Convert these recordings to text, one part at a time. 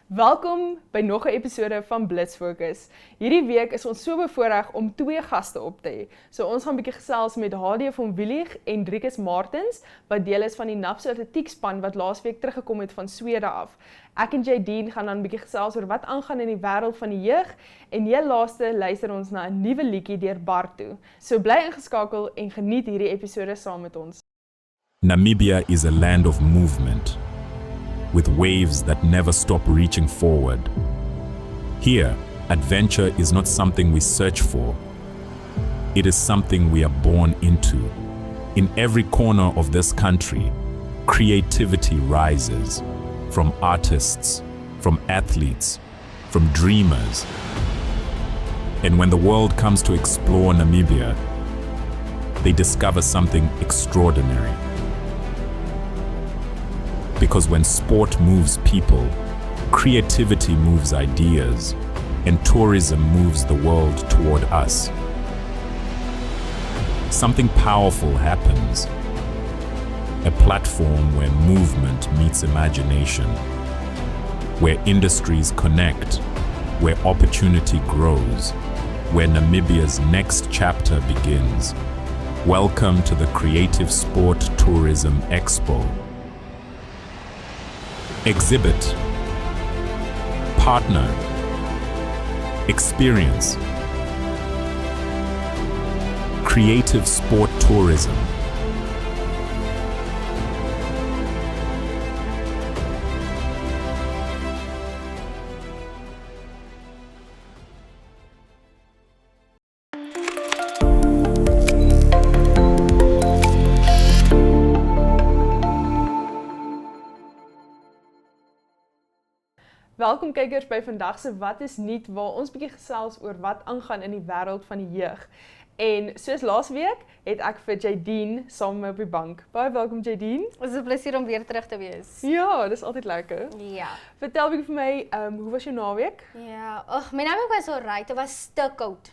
Welkom by nog 'n episode van Blitz Focus. Hierdie week is ons so bevoorreg om 2 gaste op te hê. So ons gaan 'n bietjie gesels met HD van Willig en Driekus Martens, wat deel is van die NAPSO atletiekspan wat laasweek teruggekom het van Swede af. Ek en Jadine gaan dan 'n bietjie gesels oor wat aangaan in die wêreld van die jeug en heel laaste luister ons na 'n nuwe liedjie deur Bartu. So bly ingeskakel en geniet hierdie episode saam met ons. Namibia is a land of movement, with waves that never stop reaching forward. Here, adventure is not something we search for. It is something we are born into. In every corner of this country, creativity rises, from artists, from athletes, from dreamers. And when the world comes to explore Namibia, they discover something extraordinary. Because when sport moves people, creativity moves ideas, and tourism moves the world toward us. Something powerful happens. A platform where movement meets imagination, where industries connect, where opportunity grows, where Namibia's next chapter begins. Welcome to the Creative Sport Tourism Expo. Exhibit, partner, experience. Creative Sport Tourism. Welkom kykers by vandag se Wat is nuut, waar ons bietjie gesels oor wat aangaan in die wêreld van die jeug. En soos laasweek het ek vir Jadine saam met my op die bank. Baie welkom Jadine. Het is 'n plesier om weer terug te wees. Ja, dis altyd lekker. Ja. Vertel bietjie vir my, hoe was jou naweek? Ja, my naweek was alright. Dit was te koud.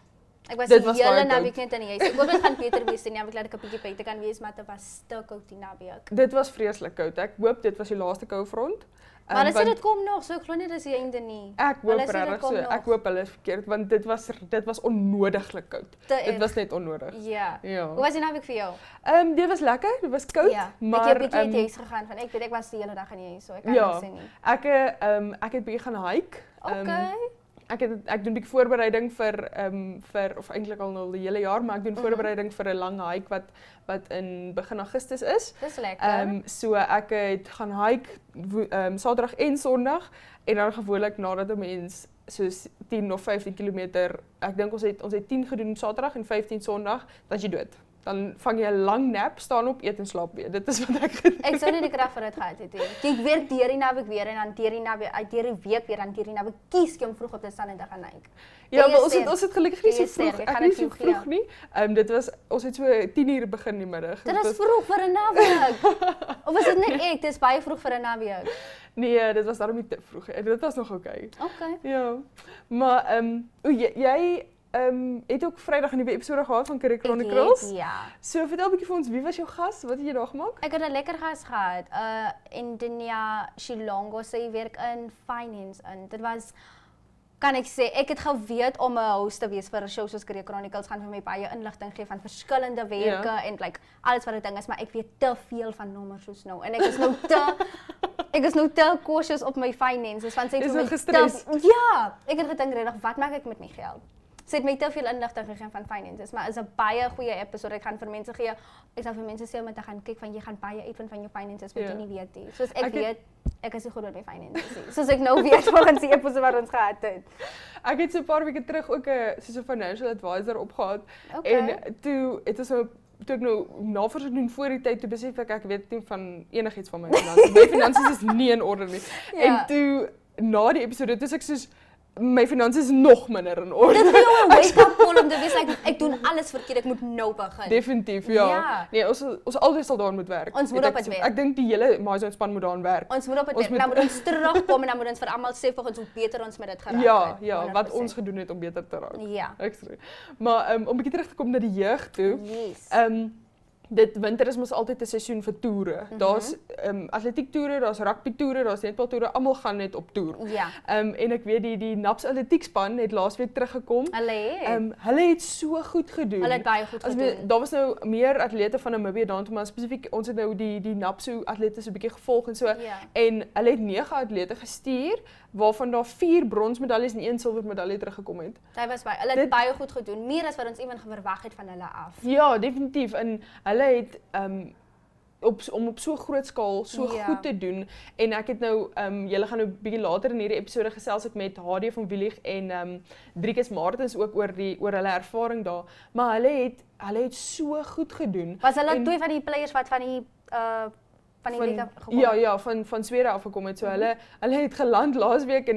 Ek was Dit die was hele baie naweek net in die huis. Ek hoop dit gaan beter wees die naweek, laat ek 'n bietjie buite kan wees, maar dit was te koud die naweek. Dit was vreeslik koud. Ek hoop dit was die laaste koue front. Maar hulle sê want dit kom nog, so ek glo nie dis die einde nie. Ek hoop Hulle sê dit regtig kom so. nog. Ek hoop hulle is verkeerd want dit was onnodiglik koud. Te Dit erg. was net onnodig. Ja. Ja. Hoe was die naweek vir jou? Dit was lekker. Dit was koud, Ja. maar ek het 'n bietjie uit die huis gegaan van ek weet ek was die hele dag in die huis, so ek kan ja, niks sê nie. ek het bietjie gaan hike. Okay. Ek doen 'n bietjie voorbereiding vir of eintlik al nou die hele jaar, maar ek doen voorbereiding vir 'n lang hike wat in begin Augustus is. Dis lekker. So ek het gaan hike Saterdag en Sondag en dan gewoonlik nadat 'n mens soos 10 of 15 km, ek dink ons het 10 gedoen Saterdag en 15 Sondag, dan is jy dood. Dan vang jy 'n lang nap, staan op, eet en slaap weer. Dit is wat ek gedoen het. Ek sou nie die krag vir dit gehad het nie. Ek werk deur die naweek weer en dan deur die week weer dan deur die naweek kies ek om vroeg op te staan en te gaan hike. Ja, maar ons het gelukkig nie so vroeg. Ek Ek gaan nie dit so vroeg nie. Dit was ons het so 10:00 begin in die middag. Dit is vroeg vir 'n naweek. Of is dit net ek? Dis baie vroeg vir 'n naweek. Nee, dit was daarom nie te vroeg. Dit was nog okay. Okay. Ja. Maar jy het ook Vrydag 'n nuwe episode gehad van Career Chronicles. Ja. So vertel 'n bietjie vir ons, wie was jou gas? Wat het jy daar gemaak? Ek het 'n lekker gas gehad. Indinia Shilongo, sy werk in finance en dit was kan ek sê, ek het geweet om 'n host te wees vir 'n show soos Career Chronicles gaan vir my baie inligting gee van verskillende werke en like alles wat dit ding is, maar ek weet te veel van nommers soos nou en ek is nou te cautious op my finances want sy het Is vir jy my gestres? Ja, ek het gedink regtig, wat maak ek met my geld? Sy het my te veel inligting gegee van finances, maar is 'n baie goeie episode. Ek gaan vir mense gee. Ek sal vir mense sê om te gaan kyk van jy gaan baie uitvind van jou finances wat jy nie weet nie. Soos ek weet, ek is nie goed met my finances nie. Soos ek nou weet volgens die episode wat ons gehad het. Ek het so 'n paar weke terug ook 'n financial advisor opgehad Okay. en toe het ons toe ek nou navorsing doen voor die tyd, toe besef ek weet nie van enigiets van my finansies. My finansies is nie in orde nie. Ja. En toe na die episode, toe ek soos my finansies nog minder in orde. Dit is jou 'n wake-up voel om te wees like ek doen alles verkeerd, ek moet nou begin. Definitief, ja. Ja. Nee, ons altyd sal daaraan moet werk. Ons moet op dit werk. Ek dink die hele MyZone span moet daaraan werk. Ons moet op dit werk. Dan moet ons terugkom en dan moet ons vir almal sê volgens hoe beter ons met dit geraak Ja, het. ja, wat 100%. ons gedoen het om beter te raak. Ja. Ek sê. Maar om 'n bietjie terug te kom na die jeug toe. Yes. Dit winter is mos altyd 'n seisoen vir toere. Daar's atletiek toere, daar's rugby toere, daar's netbal toere, almal gaan net op toer. Ja. En ek weet die Naps atletiekspan het laasweek teruggekom. Hulle het so goed gedoen. Hulle het baie goed gedoen. Daar was nou meer atlete van Namibië daar toe, maar spesifiek ons het nou die Napso atlete so 'n bietjie gevolg en so. Ja. En hulle het 9 atlete gestuur waarvan daar 4 bronsmedaljes en 1 silwermedalje teruggekom het. Hulle het baie goed gedoen, meer as wat ons iemand verwag het van hulle af. Ja, definitief. En hulle het om op so groot skaal so goed te doen en ek het nou julle gaan nou 'n bietjie later in hierdie episode gesels ek met Hadie van Wielig en Driekus Martens ook oor hulle ervaring daar, maar hulle het so goed gedoen. Was hulle twee van die players wat van die liga gekom? Ja, van Swede af gekom het. So hulle het geland laasweek en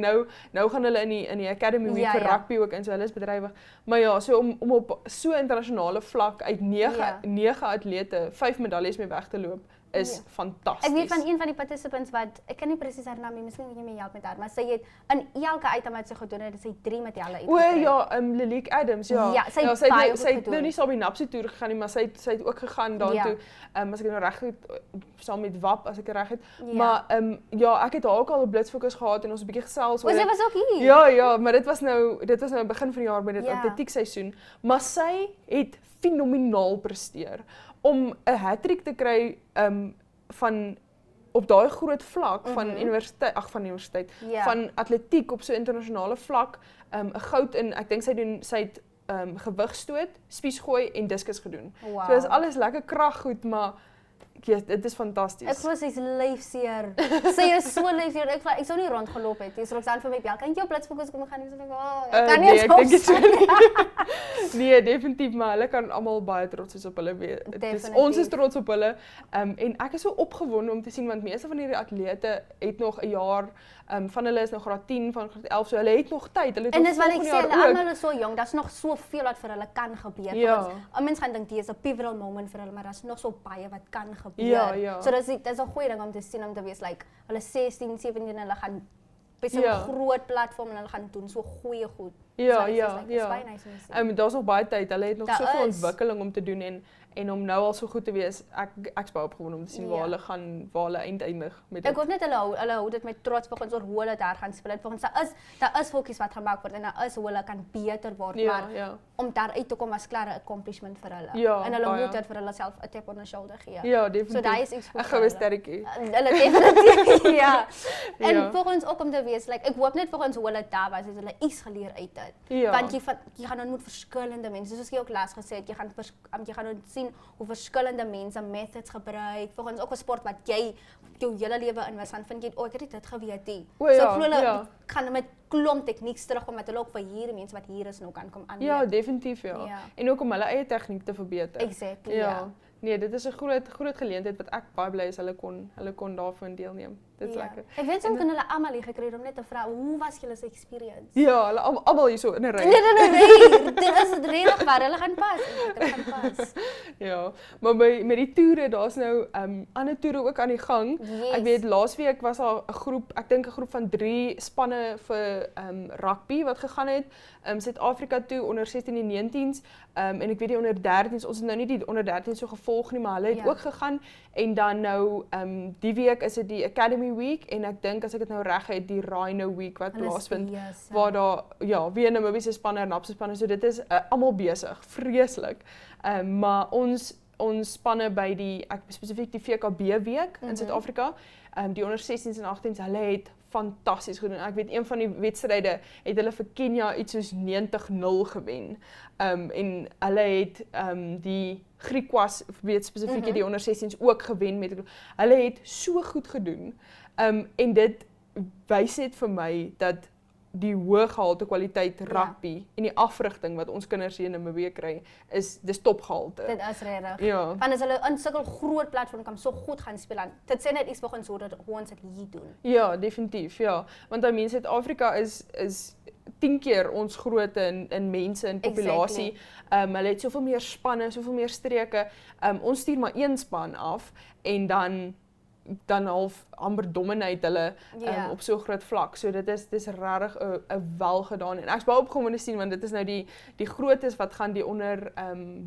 nou gaan hulle in die Academy Week vir rugby ook en so hulle is bedrywig. Maar ja, so om op so internasionale vlak uit 9 atlete 5 medaljes mee weg te loop is fantasties. Ek weet van een van die participants wat ek kan nie presies haar naam nie, miskien moet jy my help met haar, maar sy het in elke item wat sy gedoen het, sy 3 medalje uitgekry. O ja, Lilique Adams, ja. Ja, sy het nou nie saam die Napsie toer gegaan nie, maar sy het ook gegaan daartoe. As ek nou reg het saam met WAP as ek reg het. Ja. Maar ek het haar ook al op Blitsfokus gehad en ons 'n bietjie gesels oor. Sy was ook hier. Ja, maar dit was nou begin van die jaar met dit atletiekseisoen, maar sy het fenomenaal presteer om 'n hattrick te kry van op daai groot vlak van universiteit van atletiek op so internasionale vlak 'n goud in ek dink sy het gewigstoot, spiesgooi en diskus gedoen. Wow. So is alles lekker kraggoed, maar dit is fantasties. Ek voel sy's lyfseer. Sy is so lyfseer. Ek sou nie rondgeloop het. Dis Roxanne vir my bel. Kan jy op Blitsfokus kom gaan? Ek kan nie ek dink dit so nie. Nee, definitief, maar hulle kan almal baie trots wees op hulle wees. Ons is trots op hulle. En ek is so opgewonde om te sien want meeste van hierdie atlete het nog 'n jaar van hulle is nou graad 10, van graad 11, so hulle het nog tyd. Hulle het en dis wat ek sê, hulle almal is so jong. Daar's nog soveel wat vir hulle kan gebeur. Ja. Mense gaan dink dit is 'n pivotal moment vir hulle, maar daar's nog so baie wat kan gebeur. Ja. So dis 'n goeie ding om te sien om te wees like hulle 16, 17 hulle gaan by so 'n groot platform en hulle gaan doen so goeie goed. Ja. Baie nice om te sien. Daar's nog baie tyd. Hulle het nog soveel ontwikkeling om te doen en om nou al so goed te wees. Ek's baie opgewonde om te sien waar hulle eindig met dit. Ek hoop net hulle hou dit met trots volgens oor hoe hulle daar gaan speel. Volgens daar is fokus wat gemaak word en daar is hoe hulle kan beter word, maar om daar uit te kom as klare accomplishment vir hulle. En hulle moet dit vir hulle self 'n tap on the shoulder gee. Ja, definitief. So daai is iets goed. 'n goue sterretjie. Hulle definitief ja. En volgens ook om te wees, like ek hoop net volgens hoe hulle daar was, het hulle iets geleer uit dit. Want jy gaan ontmoet verskillende mense. Soos ek ook laas gesê het, jy gaan sien hoe verskillende mense methods gebruik. Volgens ook 'n sport wat jy jou hele lewe in was, dan vind jy ek het dit geweet nie. So hulle gaan met klomp tegnieks terugkom met hulle ook vir hierdie mense wat hier is nou kan kom aanleer. Ja, definitief En ook om hulle eie tegniek te verbeter. Exactly. Ja. Nee, dit is 'n groot geleentheid wat ek baie bly is hulle kon daarvan deelneem. Dit is lekker. Ek weet soms kan hulle almal hier gekry om net te vra hoe was julle se experience? Ja, hulle almal hier so in 'n ry. Nee. Dit is regtig waar hulle gaan pas. Ja, maar met die toere, daar's nou ander toere ook aan die gang. Yes. Ek weet laasweek was daar 'n groep, ek dink 'n groep van 3 spanne vir rugby wat gegaan het. Suid-Afrika toe onder 16 en 19s. En ek weet die onder 13s, ons het nou nie die onder 13s so gevolg nie, maar hulle het ook gegaan en dan nou die week is dit die Academy Week en ek dink as ek dit nou reg het die Rhino Week wat plaasvind waar daar weer Namibiese spanne en Napse spanne, so dit is almal besig, vreeslik. Maar ons spanne by die spesifiek die VKB week in Suid-Afrika, die onder 16s en 18s, hulle het fantasties gedoen. Ek weet een van die wedstryde het hulle vir Kenia iets soos 90-0 gewen. En hulle het die Griekwas weet spesifiek die onder 16s ook gewen met hulle het so goed gedoen. En dit wys net vir my dat die hoë gehalte kwaliteit rugby en die afrigting wat ons kinders hier in Namibië kry dis topgehalte. Dit is regtig. Ja. Want as hulle in sulke groot platform kan so goed gaan speel aan. Dit sê net iets volgens hoe ons dit hier doen. Ja, definitief, Want I mean Suid-Afrika is 10 keer ons grootte in mense in populasie. Hulle het soveel meer spanne, soveel meer streke. Ons stuur maar een span af en dan half amper dominate hulle op so groot vlak. So dis regtig 'n welgedaan en ek's baie opgewonde sien want dit is nou die grootes wat gaan die onder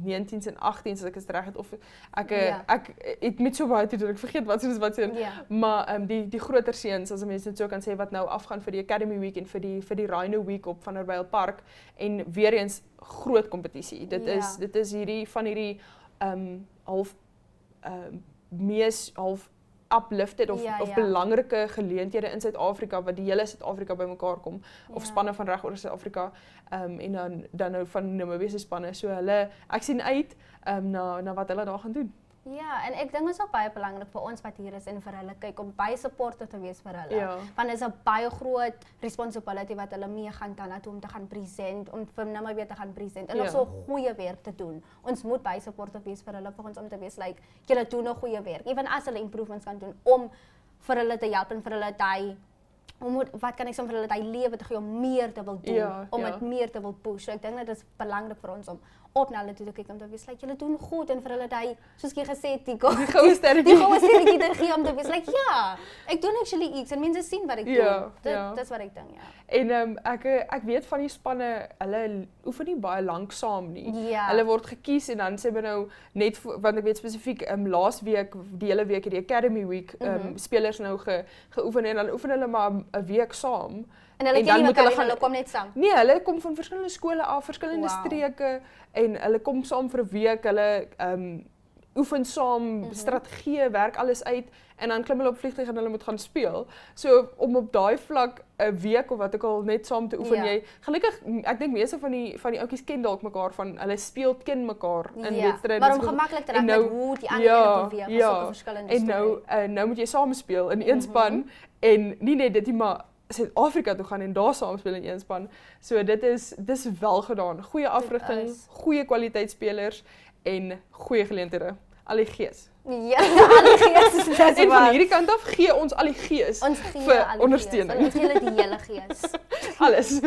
19s en 18s as ek dit reg het of ek het met so baie toe ek vergeet wat se maar die groter seuns as mense dit so kan sê wat nou afgaan vir die Academy Week en vir die Rhino Week op Vanderbijlpark en weer eens groot kompetisie. Dit is hierdie van hierdie half mees half uplifted of belangrike geleenthede in Suid-Afrika wat die hele Suid-Afrika bymekaar kom of spanne van reg oor Suid-Afrika en dan nou van Namibië se spanne. So ek sien uit na wat hulle daar gaan doen. Ja, en ek dink dit is ook baie belangrik vir ons wat hier is en vir hulle kyk om baie supporter te wees vir hulle. Ja. Want dit is 'n baie groot responsibility wat hulle mee gaan dan om te gaan present, om vir Namibië te gaan present en nog so goeie werk te doen. Ons moet baie supporter wees vir hulle, vir ons om te wees like julle doen nog goeie werk. Ewen as hulle improvements kan doen om vir hulle te help en vir hulle daai wat kan ek sê vir hulle daai lewe te gee om meer te wil doen, om dit meer te wil push. So ek dink dit is belangrik vir ons om op na hulle toe te kyk om te wees like julle doen goed en vir hulle daai soos jy gesê het die goue sterretjie te gee om te wees like ek doen actually iets en mense sien wat ek doen. Dis wat ek dink, En ek weet van die spanne, hulle oefen nie baie lank saam nie. Hulle word gekies en dan sê hulle nou net want ek weet spesifiek laas week die hele week die Academy Week spelers nou geoefen en dan oefen hulle maar 'n week saam. En hulle ken nie mekaar nie, hulle kom net saam. Nee, hulle kom van verskillende skole af, verskillende streke en hulle kom saam vir 'n week. Hulle oefen saam, strategieë, werk alles uit en dan klim hulle op vliegtuig en hulle moet gaan speel. So om op daai vlak 'n week of wat ook al net saam te oefen jy. Gelukkig ek dink meeste van die ouetjies ken dalk mekaar van hulle speel ken mekaar in wedstryde. Maar om gemaklik te raak met hoe die ander ene beweeg, is ook 'n verskillende storie. En nou moet jy saam speel in een span en nie net dit nie maar Suid-Afrika toe gaan en daar saam speel in een span. So dis wel gedaan. Goeie afrigting, goeie kwaliteitspelers en goeie geleenthede. Al die gees. Ja, al die gees is en van hierdie kant af gee ons al die gees vir ondersteuning. Ons gee die hele gees. Alles.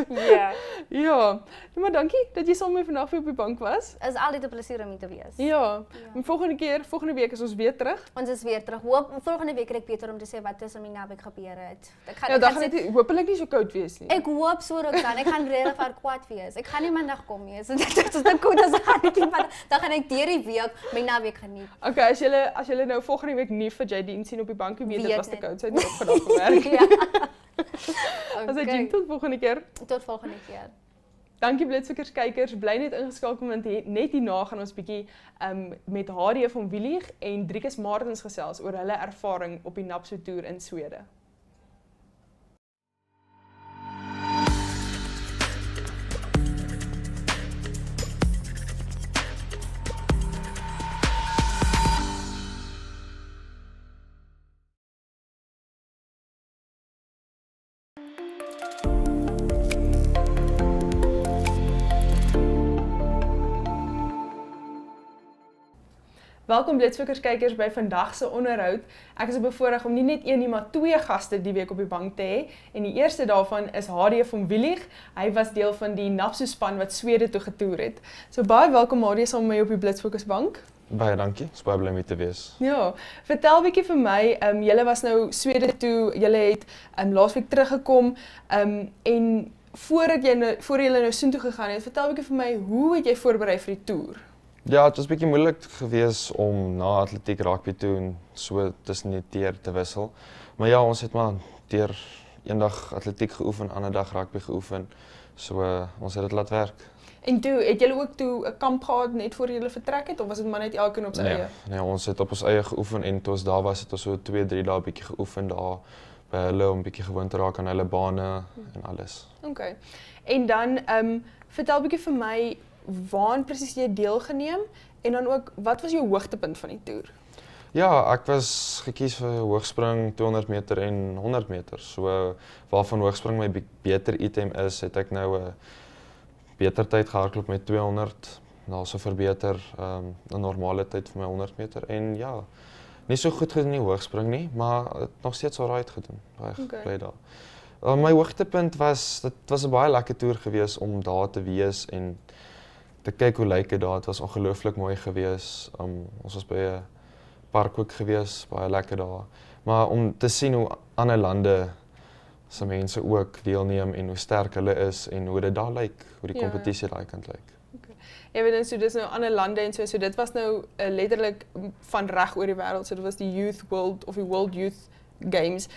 Ja. Maar dankie dat jy saam met my vandag op die bank was. Is altyd 'n plesier om hier te wees. Ja. En volgende week is ons weer terug. Ons is weer terug. Volgende week kry ek beter om te sê wat tussen my naweek gebeur het. Dan gaan dit hopelik nie so koud wees nie. Ek hoop so ook dan. Ek gaan regtig kwaad wees. Ek gaan nie maandag kom nie. So dit is te koud as dan gaan ek deur die week my naweek geniet. Okay, as julle nou volgende week nie vir Jadine sien op die bank, weet dit was te koud. Sy het nie opgedag gewerk. As jy tot volgende keer. Tot volgende keer. Dankie Blitsvikkers kykers, bly net ingeskakel want net hierna gaan ons bietjie met Hadie van Willig en Driekus Martens gesels oor hulle ervaring op die NAPSO toer in Swede. Welkom Blitsvikkers kykers by vandag se onderhoud. Ek is bevoorreg om nie net een nie, maar 2 gaste die week op die bank te hê. En die eerste daarvan is Hadie van Willig. Hy was deel van die NAPSO span wat Swede toe getoer het. So baie welkom Hadie saam met my op die Blitsfokus bank. Baie dankie. Is baie bly om hier te wees. Ja, vertel bietjie vir my, julle was nou Swede toe, julle het laasweek teruggekom en voor julle nou soontoe gegaan het, vertel bietjie vir my, hoe het jy voorberei vir die toer? Ja, het was bietjie moeilik gewees om na atletiek rugby toe en so tussen die teer te wissel. Maar ja, ons het maar deur eendag atletiek geoefen, ander dag rugby geoefen. So ons het dit laat werk. En toe, het julle ook toe 'n kamp gehad net voor julle vertrek het of was dit maar net elkeen op sy eie? Nee, ons het op ons eie geoefen en toe ons daar was het ons so 2-3 dae bietjie geoefen daar by hulle om bietjie gewoon te raak aan hulle bane en alles. Okay. En dan vertel bietjie vir my waaraan presies jy deelgeneem en dan ook wat was jou hoogtepunt van die toer? Ja, ek was gekies vir hoogspring 200 meter en 100 meter. So waarvan hoogspring my beter item is, het ek nou 'n beter tyd gehardloop met 200, daarso verbeter 'n normale tyd vir my 100 meter en ja, nie so goed gedoen nie hoogspring nie, maar nog steeds alright gedoen. Baie bly daar. My hoogtepunt dit was 'n baie lekker toer gewees om daar te wees en te kyk hoe lyk dit daar. Dit was ongelooflik mooi gewees. Ons was by 'n park ook gewees, baie lekker daar. Maar om te sien hoe ander lande se mense ook deelneem en hoe sterk hulle is en hoe dit daar lyk, hoe die kompetisie daai kant lyk. Jy weet dan so dis nou ander lande en so dit was nou letterlik van reg oor die wêreld. So dit was die Youth World of die World Youth Games.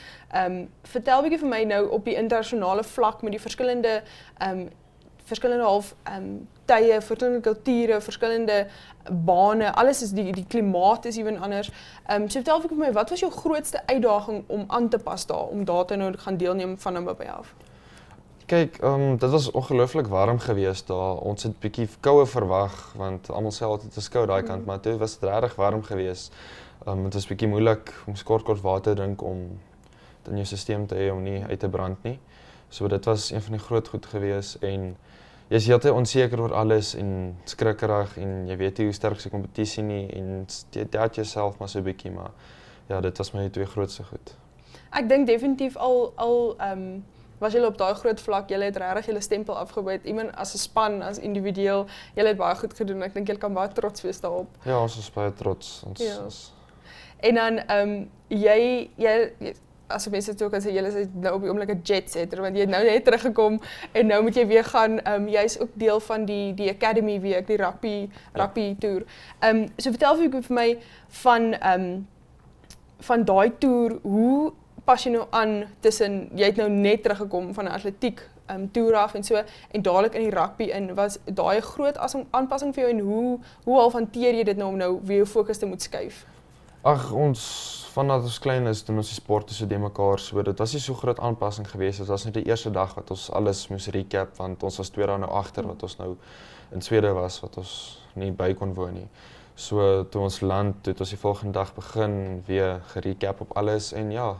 Vertel bietjie vir my nou op die internasionale vlak met die verskillende tye, verskillende kulture, verskillende bane, alles is die klimaat is ewen anders. So vertel vir my, wat was jou grootste uitdaging om aan te pas daar, om daar te nou gaan deelneem van Namibië af? Kyk, dit was ongelooflik warm geweest daar. Ons het bietjie koue verwag want almal sê altyd dit is koud daai kant, maar dit was regtig warm geweest. Dit was bietjie moeilik om kort water drink om dit in jou stelsel te hê om nie uit te brand nie. So dit was een van die groot goed geweest en jy is heeltyd onseker oor alles en skrikkerig en jy weet nie hoe sterk se kompetisie nie en jy doubt jouself maar so 'n bietjie, maar ja, dit was my twee grootste goed. Ek dink definitief was julle op daai groot vlak, julle het regtig julle stempel afgebyt, iemand as 'n span, as individueel, julle het baie goed gedoen. Ek dink julle kan baie trots wees daarop. Ja, ons is baie trots. En dan jy as mense dit ook kan sê, julle is nou op die oomblik 'n jet setter, want jy het nou net teruggekom en nou moet jy weer gaan, jy's ook deel van die academy week, die rugby toer. So vertel vir my van daai toer, hoe pas jy nou aan tussen, jy het nou net teruggekom van 'n atletiek toer af en so, en dadelik in die rugby in, was daai 'n groot aanpassing vir jou en hoe half hanteer jy dit nou om nou weer jou fokus te moet skuif? Ag, vandat ons klein is, doen ons die sporte so de mekaar, so dit was nie so groot aanpassing geweest. Dit was net die eerste dag wat ons alles moes recap, want ons was 2 dae nou agter wat ons nou in Swede was, wat ons nie by kon woon nie. So toe ons land, toe het ons die volgende dag begin weer gerecap op alles en ja,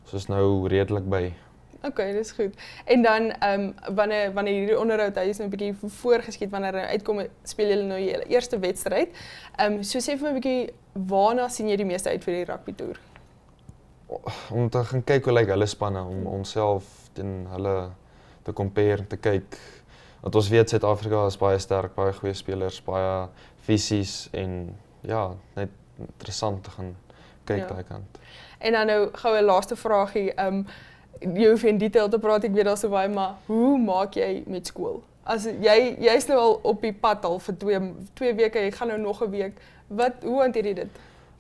soos nou redelik by. Okay, dis goed. En dan wanneer hierdie onderhoud hy is nou 'n bietjie voorgeskiet, wanneer hy uitkom, speel julle nou julle eerste wedstryd. So sê vir my 'n bietjie, waarna sien jy die meeste uit vir die rugby toer? Om te gaan kyk hoe lyk hulle spanne, om onsself teen hulle te compare, te kyk. Want ons weet Suid-Afrika is baie sterk, baie goeie spelers, baie fisies en ja, net interessant te gaan kyk daai kant. En dan nou gou 'n laaste vraagie, jy hoef in detail te praat, ek weet daar so baie, maar hoe maak jy met skool? As jy's nou al op die pad al vir 2 weke, jy gaan nou nog 'n week. Hoe hanteer jy dit?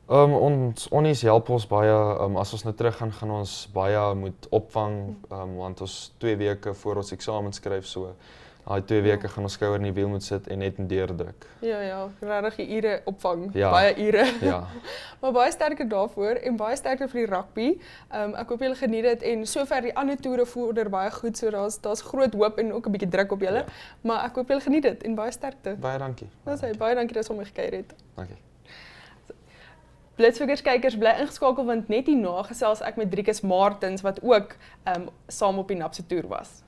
Ons help ons baie, as ons nou terug gaan ons baie moet opvang, want ons 2 weke voor ons eksamen skryf, so daai 2 weke gaan ons skouer in die wiel moet sit en net deurdruk. Ja, regtig die ure opvang, Ja. baie ure. Ja. Maar baie sterker daarvoor en baie sterker vir die rugby. Ek hoop julle geniet dit en sover die ander toere vorder baie goed, so daar's groot hoop en ook 'n bietjie druk op julle. Ja. Maar ek hoop julle geniet dit en baie sterkte. Baie dankie. Baie dankie dat jy hom gekuier het. Dankie. Blitsfokus kykers, bly ingeskakel want net hierna gesels ek met Driekus Martens wat ook saam op die NAP se toer was.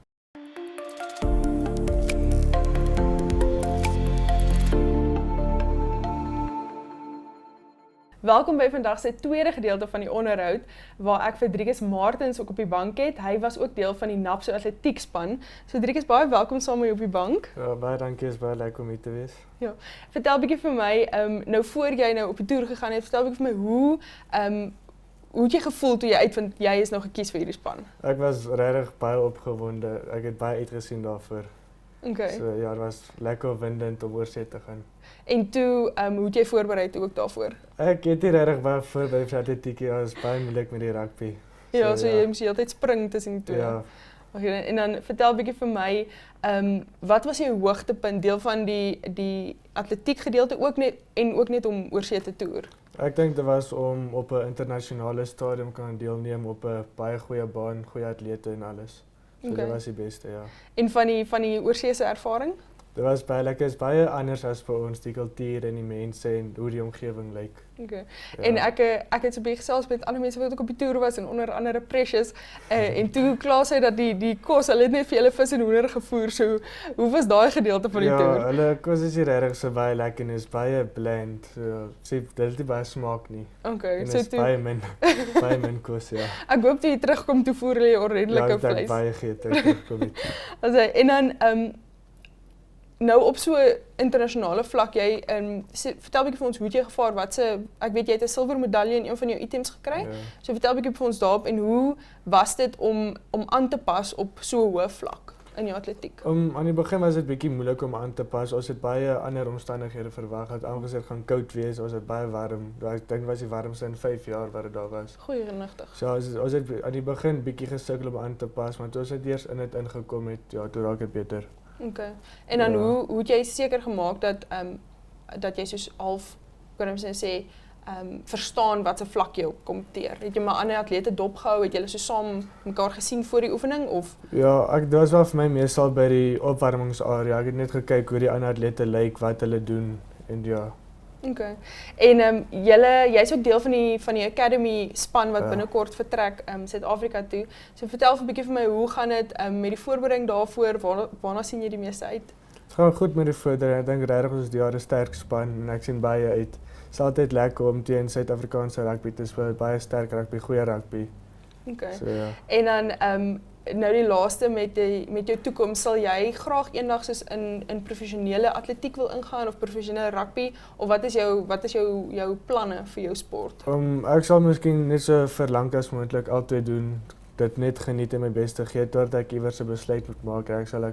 Welkom by vandag se tweede gedeelte van die onderhoud waar ek vir Driekus Martens ook op die bank het. Hy was ook deel van die NAP se atletiekspan. So Driekus, baie welkom saam met my op die bank. Ja, baie dankie, is baie lekker om hier te wees. Ja. Vertel bietjie vir my, nou voor jy nou op die toer gegaan het, vertel bietjie vir my hoe het jy gevoel toe jy uitvind jy is nou gekies vir hierdie span? Ek was regtig baie opgewonde. Ek het baie uitgesien daarvoor. Okay. So ja, dit was lekker opwindend om oorsee te gaan. En toe, hoe het jy voorberei ook daarvoor? Ek het nie regtig baie voorberei vir atletiek, ja, is baie moeilik met die rugby. Ja, so jy moet heeltyd spring tussen die twee. Ja. Okay, en dan vertel bietjie vir my, wat was jou hoogtepunt, deel van die atletiek gedeelte ook net om oorsee te toer? Ek dink dit was om op 'n internasionale stadium kan deelneem op 'n baie goeie baan, goeie atlete en alles. So Okay. dit was die beste, ja. En van die oorsee se ervaring? Dit was baie lekker, is baie anders as vir ons, die kultuur en die mense en hoe die omgewing lyk. Okay. Ja. En ek het so 'n bietjie gesels met ander mense wat ook op die toer was en onder andere Precious en toe kla sy dat die kos, hulle het net vir julle vis en hoender gevoer. So hoe was daai gedeelte van die toer? Ja, hulle kos is hier regtig so baie lekker en is baie bland. So sê dit het nie baie smaak nie. Okay, En so is toe baie min kos, ja. ek hoop toe jy terugkom toe voer jy ordentlike Ja, ek vleis. baie geëet terugkom het. Also, en dan nou op so 'n internasionale vlak, jy vertel 'n bietjie vir ons hoe het jy gevaar, ek weet jy het 'n silwer medalje in een van jou items gekry. Ja. So vertel 'n bietjie vir ons daarop en hoe was dit om aan te pas op so 'n hoë vlak in die atletiek? Aan die begin was dit bietjie moeilik om aan te pas. Ons het baie ander omstandighede verwag. Het aangesien gaan koud wees, ons het baie warm. Ek dink was die warmste in 5 jaar wat dit daar was. Goeie genigtig. So ons het aan die begin bietjie gesukkel om aan te pas, maar toe ons het eers in dit ingekom het, ja, toe raak dit beter. Okay. En dan Ja. hoe het jy seker gemaak dat jy soos half kan ons sê verstaan wat se vlak jy op kom teer? Het jy maar ander atlete dopgehou, het julle so saam mekaar gesien voor die oefening of Ja, dit was wel vir my meestal by die opwarmingsarea. Ek het net gekyk hoe die ander atlete lyk, wat hulle doen en ja. Okay. En jy's ook deel van die academy span wat Ja. binnekort vertrek Suid-Afrika toe. So vertel 'n bietjie vir my, hoe gaan dit met die voorbereiding daarvoor? Waarna sien jy die meeste uit? Het gaan goed met die vordering. Ek dink regtig ons is die jare sterk span en ek sien baie uit. Dit is altyd lekker om teen Suid-Afrikaanse rugby te speel, baie sterk rugby, goeie rugby. Okay. So ja. En dan nou die laaste met jou toekoms, sal jy graag eendag soos in professionele atletiek wil ingaan of professionele rugby, of wat is jou planne vir jou sport? Ek sal miskien net so verlang as moontlik altyd doen, dit net geniet en my bes te gee totdat ek iewers 'n besluit moet maak. Ek sal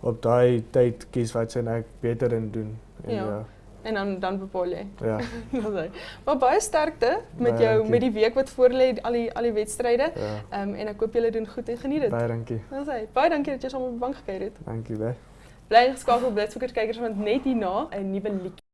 op daai tyd kies wat ek beter in doen. En Ja. En dan bepaal jy. Ja. Maar baie sterkte met Baie dankie. met die week wat voorlê, al die wedstryde. Ja. En ek hoop julle doen goed en geniet dit. Baie dankie. Baie dankie dat jy saam op die bank gekuier het. Dankie baie. Bly ingeskakel Blitsfoekers kykers, want net hierna 'n nuwe liedjie.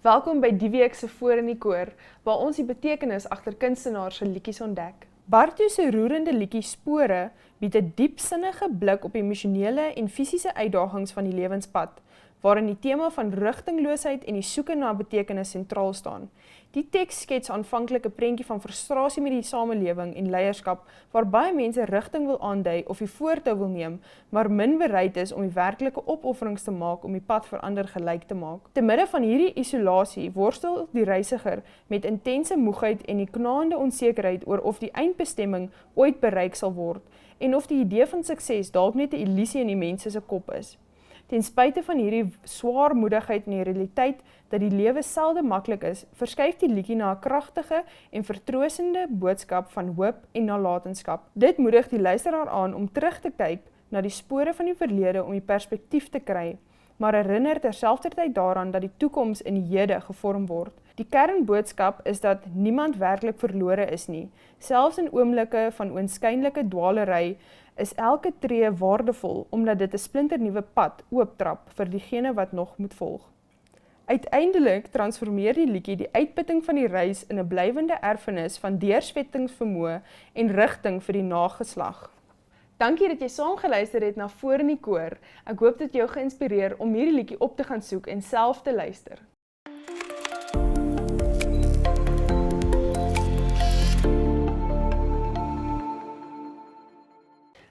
Welkom by die week se Voor in die Koor, waar ons die betekenis agter kunstenaars se liedjies ontdek. Bartu se roerende liedjie Spore bied 'n diepsinnige blik op emosionele en fisiese uitdagings van die lewenspad, waarin die tema van rigtingloosheid en die soeke na betekenis sentraal staan. Die teks skets aanvanklik 'n prentjie van frustrasie met die samelewing en leierskap, waar baie mense rigting wil aandui of die voortou wil neem, maar min bereid is om die werklike opofferings te maak om die pad vir ander gelyk te maak. Te midde van hierdie isolasie worstel die reisiger met intense moegheid en die knaande onsekerheid oor of die eindbestemming ooit bereik sal word en of die idee van sukses dalk net 'n illusie in die mense se kop is. Ten spyte van hierdie swaarmoedigheid en die realiteit dat die lewe selde maklik is, verskuif die liedjie na 'n kragtige en vertroostende boodskap van hoop en nalatenskap. Dit moedig die luisteraar aan om terug te kyk na die spore van die verlede om die perspektief te kry, maar herinner terselfdertyd daaraan dat die toekoms in die hede gevorm word. Die kernboodskap is dat niemand werklik verlore is nie. Selfs in oomblikke van oënskynlike dwaalery is elke tree waardevol omdat dit 'n splinternuwe pad ooptrap vir diegene wat nog moet volg. Uiteindelik transformeer die liedjie die uitputting van die reis in 'n blywende erfenis van deursettingsvermoë en rigting vir die nageslag. Dankie dat jy saam geluister het na Voor in die Koor. Ek hoop dit jou geïnspireer om hierdie liedjie op te gaan soek en self te luister.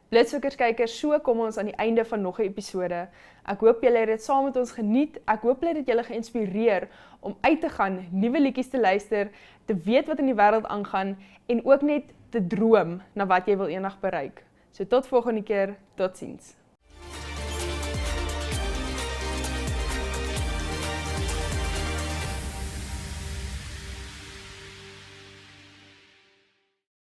Blitsfoekers kykers, so kom ons aan die einde van nog 'n episode. Ek hoop julle het dit saam met ons geniet. Ek hoop julle het julle geïnspireer om uit te gaan, nuwe liedjies te luister, te weet wat in die wêreld aangaan en ook net te droom na wat jy wil eendag bereik. So tot volgende keer, totsiens.